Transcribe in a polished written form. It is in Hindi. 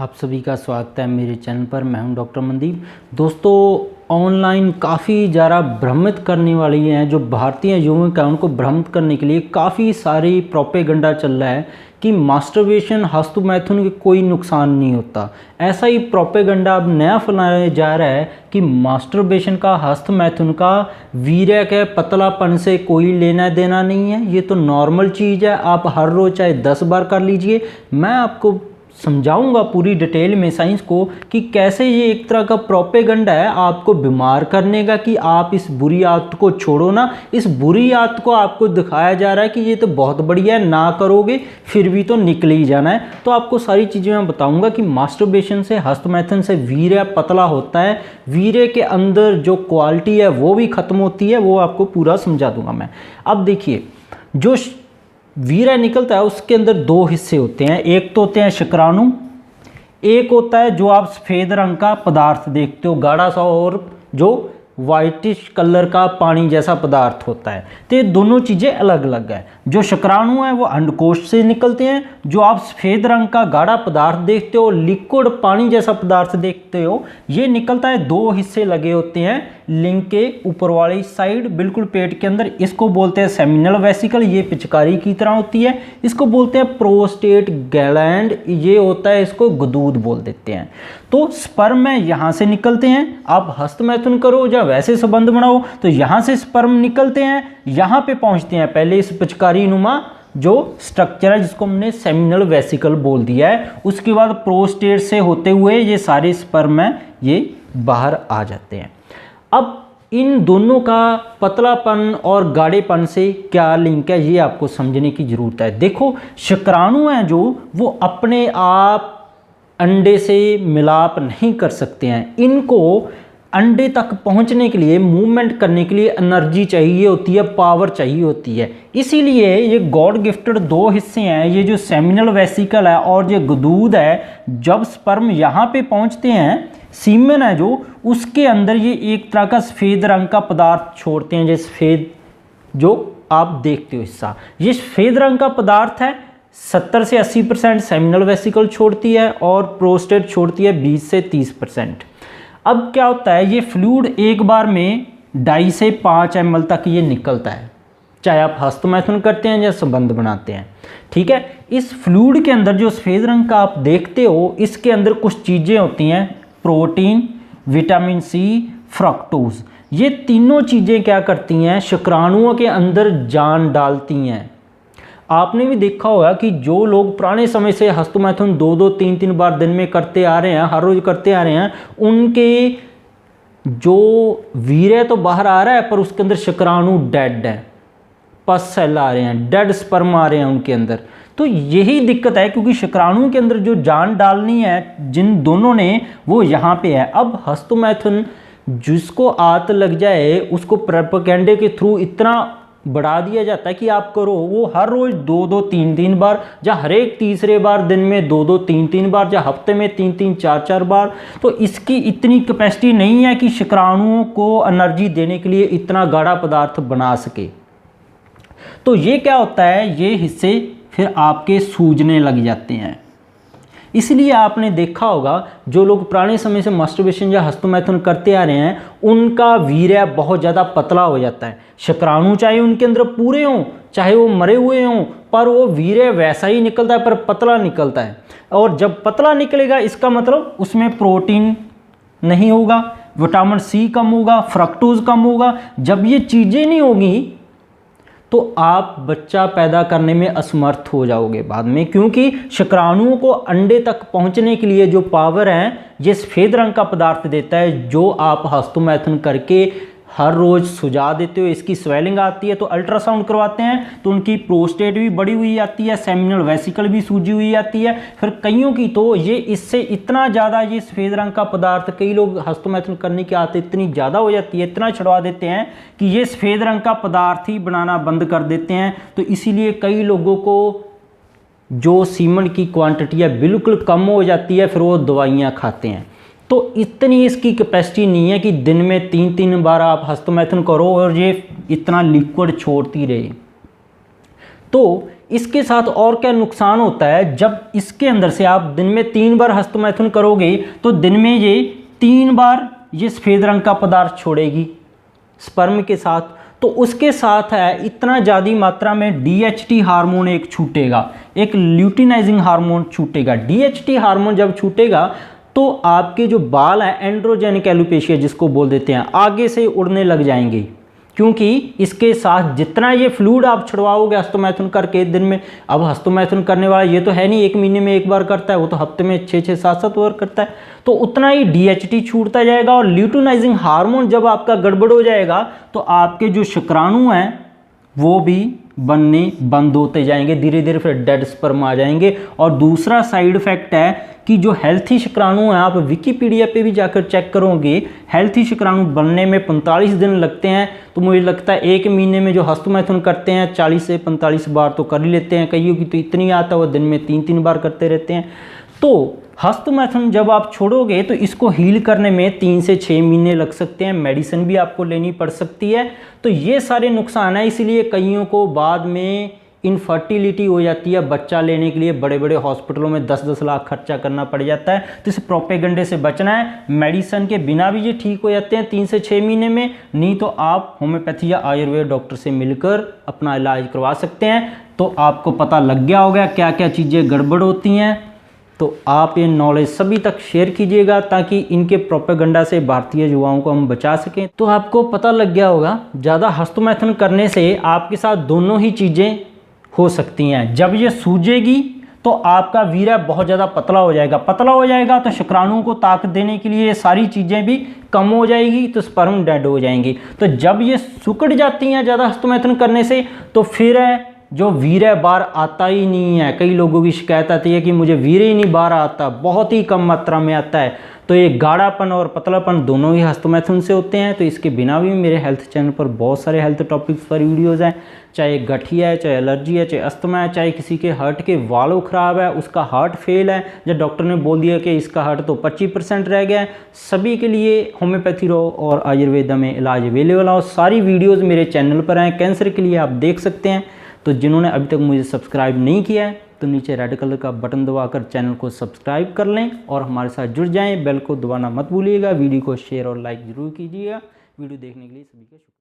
आप सभी का स्वागत है मेरे चैनल पर। मैं हूं डॉक्टर मनदीप। दोस्तों, ऑनलाइन काफ़ी ज़्यादा भ्रमित करने वाली हैं जो भारतीय युवक हैं, उनको भ्रमित करने के लिए काफ़ी सारी प्रोपेगेंडा चल रहा है कि मास्टरबेशन, हस्तमैथुन के कोई नुकसान नहीं होता। ऐसा ही प्रोपेगेंडा अब नया फैलाया जा रहा है कि मास्टरबेशन का, हस्तमैथुन का वीर्य के पतलापन से कोई लेना देना नहीं है। ये तो नॉर्मल चीज़ है, आप हर रोज़ चाहे 10 बार कर लीजिए। मैं आपको समझाऊंगा पूरी डिटेल में साइंस को कि कैसे ये एक तरह का प्रोपेगेंडा है आपको बीमार करने का, कि आप इस बुरी आदत को छोड़ो ना। इस बुरी आदत को आपको दिखाया जा रहा है कि ये तो बहुत बढ़िया है, ना करोगे फिर भी तो निकल ही जाना है। तो आपको सारी चीज़ें मैं बताऊंगा कि मास्टरबेशन से, हस्तमैथुन से वीर्य पतला होता है, वीर्य के अंदर जो क्वालिटी है वो भी खत्म होती है, वो आपको पूरा समझा दूंगा मैं। अब देखिए, जो वीर्य निकलता है उसके अंदर दो हिस्से होते हैं। एक तो होते हैं शुक्राणु, एक होता है जो आप सफ़ेद रंग का पदार्थ देखते हो, गाढ़ा सा, और जो वाइटिश कलर का पानी जैसा पदार्थ होता है। तो ये दोनों चीज़ें अलग अलग है। जो शुक्राणु है वो अंडकोश से निकलते हैं। जो आप सफ़ेद रंग का गाढ़ा पदार्थ देखते हो, लिक्विड पानी जैसा पदार्थ देखते हो, ये निकलता है, दो हिस्से लगे होते हैं लिंग के ऊपर वाली साइड, बिल्कुल पेट के अंदर। इसको बोलते हैं सेमिनल वेसिकल, ये पिचकारी की तरह होती है। इसको बोलते हैं प्रोस्टेट ग्लैंड, ये होता है, इसको गुदूद बोल देते हैं। तो स्पर्म यहाँ से निकलते हैं। आप हस्तमैथुन करो या वैसे संबंध बनाओ तो यहाँ से स्पर्म निकलते हैं, यहाँ पे पहुँचते हैं पहले इस पिचकारी नुमा जो स्ट्रक्चर है जिसको हमने सेमिनल वेसिकल बोल दिया है। उसके बाद प्रोस्टेट से होते हुए ये सारे स्पर्म हैं, ये बाहर आ जाते हैं। अब इन दोनों का पतलापन और गाढ़ेपन से क्या लिंक है, ये आपको समझने की ज़रूरत है। देखो, शुक्राणु हैं जो, वो अपने आप अंडे से मिलाप नहीं कर सकते हैं। इनको अंडे तक पहुंचने के लिए, मूवमेंट करने के लिए एनर्जी चाहिए होती है, पावर चाहिए होती है। इसीलिए ये गॉड गिफ्टेड दो हिस्से हैं, ये जो सेमिनल वेसिकल है और ये गुदूद है। जब स्पर्म यहाँ पे पहुँचते हैं, सीमेन है जो, उसके अंदर ये एक तरह का सफ़ेद रंग का पदार्थ छोड़ते हैं, जैसे सफ़ेद जो आप देखते हो हिस्सा, ये सफ़ेद रंग का पदार्थ है। 70 से 80% सेमिनल वेसिकल छोड़ती है और प्रोस्टेट छोड़ती है 20 से 30%। अब क्या होता है, ये फ्लूइड एक बार में 2.5 से 5 ml तक ये निकलता है, चाहे आप हस्तमैथुन करते हैं या संबंध बनाते हैं, ठीक है। इस फ्लूइड के अंदर जो सफ़ेद रंग का आप देखते हो, इसके अंदर कुछ चीज़ें होती हैं, प्रोटीन, विटामिन सी, फ्रक्टोज। ये तीनों चीज़ें क्या करती हैं, शुक्राणुओं के अंदर जान डालती हैं। आपने भी देखा होगा कि जो लोग पुराने समय से हस्तमैथुन 2-2, 3-3 बार दिन में करते आ रहे हैं, हर रोज़ करते आ रहे हैं, उनके जो वीर्य तो बाहर आ रहा है पर उसके अंदर शुक्राणु डेड है, पस सेल आ रहे हैं, डेड स्पर्म आ रहे हैं उनके अंदर। तो यही दिक्कत है, क्योंकि शुक्राणु के अंदर जो जान डालनी है जिन दोनों ने, वो यहाँ पे है। अब हस्तमैथुन जिसको आदत लग जाए उसको प्रोपेगेंडे के थ्रू इतना बढ़ा दिया जाता है कि आप करो, वो हर रोज़ 2-2, 3-3 बार, या हर एक तीसरे बार दिन में 2-2, 3-3 बार, या हफ्ते में 3-3, 4-4 बार। तो इसकी इतनी कैपेसिटी नहीं है कि शुक्राणुओं को एनर्जी देने के लिए इतना गाढ़ा पदार्थ बना सके। तो ये क्या होता है, ये हिस्से फिर आपके सूजने लग जाते हैं। इसलिए आपने देखा होगा जो लोग पुराने समय से मास्टरबेशन या हस्तमैथुन करते आ रहे हैं, उनका वीर्य बहुत ज़्यादा पतला हो जाता है। शुक्राणु चाहे उनके अंदर पूरे हों, चाहे वो मरे हुए हों, पर वो वीर्य वैसा ही निकलता है, पर पतला निकलता है। और जब पतला निकलेगा, इसका मतलब उसमें प्रोटीन नहीं होगा, विटामिन सी कम होगा, फ्रक्टोज कम होगा। जब ये चीज़ें नहीं होगी तो आप बच्चा पैदा करने में असमर्थ हो जाओगे बाद में, क्योंकि शुक्राणुओं को अंडे तक पहुंचने के लिए जो पावर है, ये सफ़ेद रंग का पदार्थ देता है, जो आप हस्तमैथुन करके हर रोज़ सुझा देते हो। इसकी स्वेलिंग आती है तो अल्ट्रासाउंड करवाते हैं तो उनकी प्रोस्टेट भी बढ़ी हुई आती है, सेमिनल वेसिकल भी सूजी हुई आती है। फिर कईयों की तो ये इससे इतना ज़्यादा, ये सफ़ेद रंग का पदार्थ, कई लोग हस्तमैथुन करने की आदत इतनी ज़्यादा हो जाती है, इतना छुड़वा देते हैं कि ये सफ़ेद रंग का पदार्थ ही बनाना बंद कर देते हैं। तो इसीलिए कई लोगों को जो सीमन की क्वांटिटी है बिल्कुल कम हो जाती है, फिर वो दवाइयाँ खाते हैं। तो इतनी इसकी कैपेसिटी नहीं है कि दिन में 3-3 बार आप हस्तमैथुन करो और ये इतना लिक्विड छोड़ती रहे। तो इसके साथ और क्या नुकसान होता है, जब इसके अंदर से आप दिन में 3 बार हस्तमैथुन करोगे तो दिन में ये 3 बार ये सफ़ेद रंग का पदार्थ छोड़ेगी स्पर्म के साथ। तो उसके साथ है इतना ज़्यादा मात्रा में DHT हार्मोन एक छूटेगा, एक ल्यूटिनाइजिंग हार्मोन छूटेगा। DHT हार्मोन जब छूटेगा तो आपके जो बाल हैं एंड्रोजेनिक एलोपेशिया जिसको बोल देते हैं, आगे से उड़ने लग जाएंगे, क्योंकि इसके साथ जितना ये फ्लूइड आप छुड़वाओगे हस्तमैथुन करके दिन में। अब हस्तमैथुन करने वाला ये तो है नहीं 1 महीने में 1 बार करता है, वो तो हफ्ते में 6-6, 7-7 बार करता है, तो उतना ही DHT छूटता जाएगा। और ल्यूटिनाइजिंग हार्मोन जब आपका गड़बड़ हो जाएगा तो आपके जो शुक्राणु हैं वो भी बनने बंद होते जाएंगे, धीरे धीरे फिर डेड स्पर्म आ जाएंगे। और दूसरा साइड इफेक्ट है कि जो हेल्थी शुक्राणु हैं, आप विकिपीडिया पे भी जाकर चेक करोगे, हेल्थी शुक्राणु बनने में 45 दिन लगते हैं। तो मुझे लगता है 1 महीने में जो हस्तमैथुन करते हैं 40 से 45 बार तो कर ही लेते हैं, कईयों की तो इतनी आता है वो दिन में 3-3 बार करते रहते हैं। तो हस्तमैथुन जब आप छोड़ोगे तो इसको हील करने में 3 से 6 महीने लग सकते हैं, मेडिसिन भी आपको लेनी पड़ सकती है। तो ये सारे नुकसान हैं, इसलिए कईयों को बाद में इनफर्टिलिटी हो जाती है, बच्चा लेने के लिए बड़े बड़े हॉस्पिटलों में 10-10 लाख खर्चा करना पड़ जाता है। तो इस प्रोपेगेंडे से बचना है, मेडिसिन के बिना भी ये ठीक हो जाते हैं 3 से 6 महीने में, नहीं तो आप होम्योपैथी या आयुर्वेद डॉक्टर से मिलकर अपना इलाज करवा सकते हैं। तो आपको पता लग गया होगा क्या क्या चीज़ें गड़बड़ होती हैं। तो आप ये नॉलेज सभी तक शेयर कीजिएगा ताकि इनके प्रोपेगेंडा से भारतीय युवाओं को हम बचा सकें। तो आपको पता लग गया होगा ज़्यादा हस्तमैथुन करने से आपके साथ दोनों ही चीज़ें हो सकती हैं। जब ये सूजेगी तो आपका वीर्य बहुत ज़्यादा पतला हो जाएगा, पतला हो जाएगा तो शुक्राणुओं को ताकत देने के लिए ये सारी चीज़ें भी कम हो जाएगी, तो स्पर्म डेड हो जाएंगी। तो जब ये सिकुड़ जाती हैं ज़्यादा हस्तमैथुन करने से तो फिर जो वीर्य बाहर आता ही नहीं है। कई लोगों की शिकायत आती है कि मुझे वीर्य ही नहीं बाहर आता, बहुत ही कम मात्रा में आता है। तो ये गाढ़ापन और पतलापन दोनों ही हस्तमैथुन से होते हैं। तो इसके बिना भी मेरे हेल्थ चैनल पर बहुत सारे हेल्थ टॉपिक्स पर वीडियोज़ हैं, चाहे गठिया है, चाहे एलर्जी है, चाहे अस्थमा है, चाहे किसी के हार्ट के वाल्व ख़राब है, उसका हार्ट फेल है, जब डॉक्टर ने बोल दिया कि इसका हार्ट तो 25% रह गया है, सभी के लिए होम्योपैथी और आयुर्वेदा में इलाज अवेलेबल है। और सारी वीडियोज़ मेरे चैनल पर हैं, कैंसर के लिए आप देख सकते हैं। तो जिन्होंने अभी तक मुझे सब्सक्राइब नहीं किया है तो नीचे रेड कलर का बटन दबाकर चैनल को सब्सक्राइब कर लें और हमारे साथ जुड़ जाएं। बेल को दबाना मत भूलिएगा, वीडियो को शेयर और लाइक ज़रूर कीजिएगा। वीडियो देखने के लिए सभी का शुक्रिया।